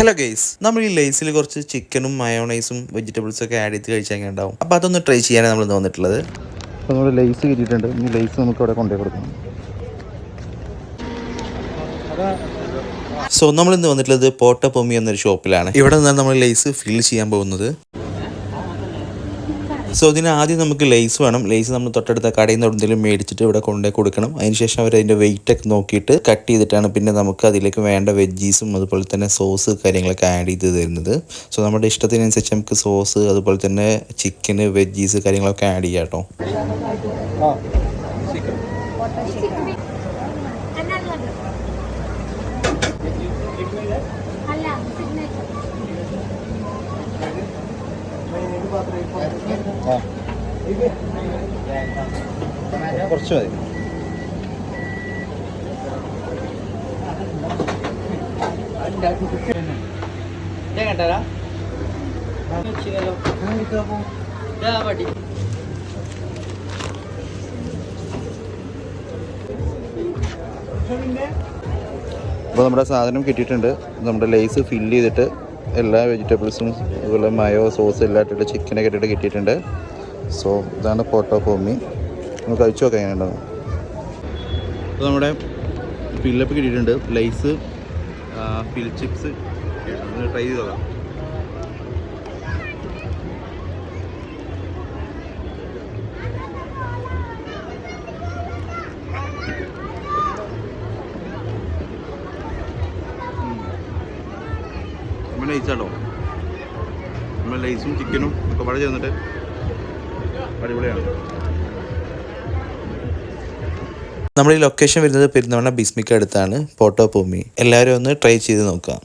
Hello guys, നമ്മൾ ഈ ലേസിൽ കുറച്ച് ചിക്കനും മയോണൈസും വെജിറ്റബിൾസും ഒക്കെ ആഡ് ചെയ്ത് കഴിച്ചാൽ ഉണ്ടാവും. അപ്പോൾ അതൊന്ന് ട്രൈ ചെയ്യാനാണ് നമ്മൾ വന്നിട്ടുള്ളത്. അപ്പോൾ നമ്മൾ ലേസ് കിട്ടിയിട്ടുണ്ട്. ഈ ലേസ് നമുക്ക് അവിടെ കൊണ്ടുപോയി കൊടുക്കണം. സോ നമ്മൾ ഇന്ന് വന്നിട്ടുള്ളത് പോട്ട പൊമ്മി എന്നൊരു ഷോപ്പിലാണ്. ഇവിടെ നിന്നാണ് നമ്മൾ ലേസ് ഫിൽ ചെയ്യാൻ പോകുന്നത്. സോ ഇതിന് ആദ്യം നമുക്ക് ലേസ് വേണം. ലേസ് നമ്മൾ തൊട്ടടുത്ത കടയിൽ നിന്ന് എന്തെങ്കിലും മേടിച്ചിട്ട് ഇവിടെ കൊണ്ടുപോയി കൊടുക്കണം. അതിനുശേഷം അവർ അതിൻ്റെ വെയിറ്റ് ഒക്കെ നോക്കിയിട്ട് കട്ട് ചെയ്തിട്ടാണ് പിന്നെ നമുക്ക് അതിലേക്ക് വേണ്ട വെജീസും അതുപോലെ തന്നെ സോസ് കാര്യങ്ങളൊക്കെ ആഡ് ചെയ്ത് തരുന്നത്. സോ നമ്മുടെ ഇഷ്ടത്തിനനുസരിച്ച് നമുക്ക് സോസ് അതുപോലെ തന്നെ ചിക്കന് വെജീസ് കാര്യങ്ങളൊക്കെ ആഡ് ചെയ്യാം കേട്ടോ. കുറച്ച് മതി. അപ്പോൾ നമ്മുടെ സാധനം കിട്ടിയിട്ടുണ്ട്. നമ്മുടെ ലേസ് ഫില്ല് ചെയ്തിട്ട് എല്ലാ വെജിറ്റബിൾസും അതുപോലെ മയോ സോസ് എല്ലാം ഇട്ടിട്ട് ചിക്കനൊക്കെ ഇട്ടിട്ട് കിട്ടിയിട്ടുണ്ട്. സോ ഇതാണ് പോട്ട പൊമ്മി. നമുക്ക് കഴിച്ചു നോക്കാം എങ്ങനെയുണ്ടാവും. അപ്പോൾ നമ്മുടെ ഫില്ലപ്പ് കിട്ടിയിട്ടുണ്ട്. ലേസ് ഫിൽ ചിപ്സ് ട്രൈ ചെയ്ത് നോക്കാം. നമ്മൾ ലേസാട്ടോ, നമ്മൾ ലേസും ചിക്കനും ഒക്കെ പാടെ ചേർന്നിട്ട് അടിപൊളിയാണ്. നമ്മുടെ ഈ ലൊക്കേഷൻ വരുന്നത് പെരുന്തൽമണ്ണ ബിസ്മിക്ക് അടുത്താണ്. പോട്ട പൊമ്മി. എല്ലാവരും ഒന്ന് ട്രൈ ചെയ്ത് നോക്കാം.